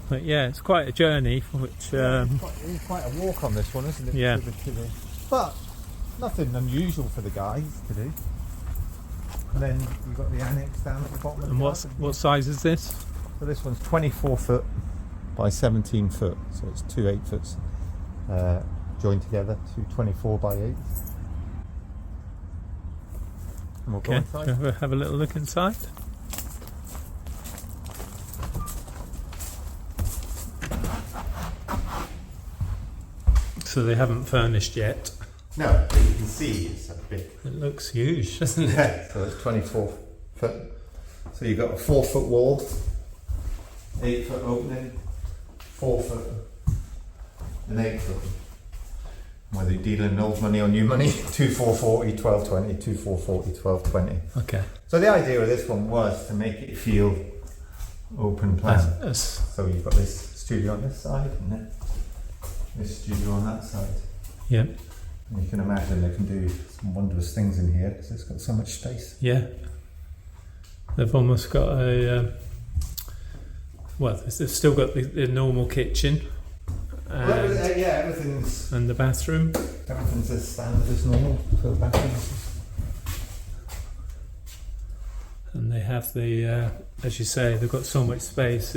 But yeah, it's quite a journey, which it's quite a walk on this one, isn't it? Yeah. But nothing unusual for the guys to do. And then you've got the annex down at the bottom of the garden. what size is this? So this one's 24 foot by 17 foot, so it's two 8 foots joined together, two 24 by 8. And we'll go inside. Have a little look inside. So they haven't furnished yet. No, but you can see it's a big. It looks huge, doesn't it? Yeah, so it's 24 foot. So you've got a 4 foot wall, 8 foot opening, 4 foot, and 8 foot. Whether you're dealing old money or new money, 2 4 40 12 20, 2 4 40 12 20. Okay. So the idea of this one was to make it feel open plan. So you've got this studio on this side and then this studio on that side. Yeah. And you can imagine they can do some wondrous things in here because it's got so much space. Yeah. They've almost got a they've still got the normal kitchen. Everything's and the bathroom. Everything's as standard as normal for the bathrooms. And they have the, as you say, they've got so much space.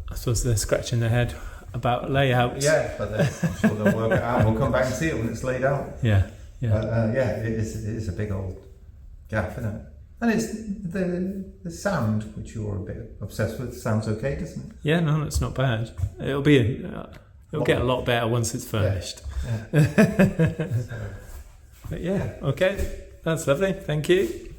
I suppose they're scratching their head about layouts. Yeah, but I'm sure they'll work it out. We'll come back and see it when it's laid out. Yeah, yeah. But it is a big old gaff, isn't it? And it's the sound, which you're a bit obsessed with, sounds okay, doesn't it? Yeah, no, it's not bad. It'll get a lot better once it's furnished. Yeah. But yeah, okay, that's lovely. Thank you.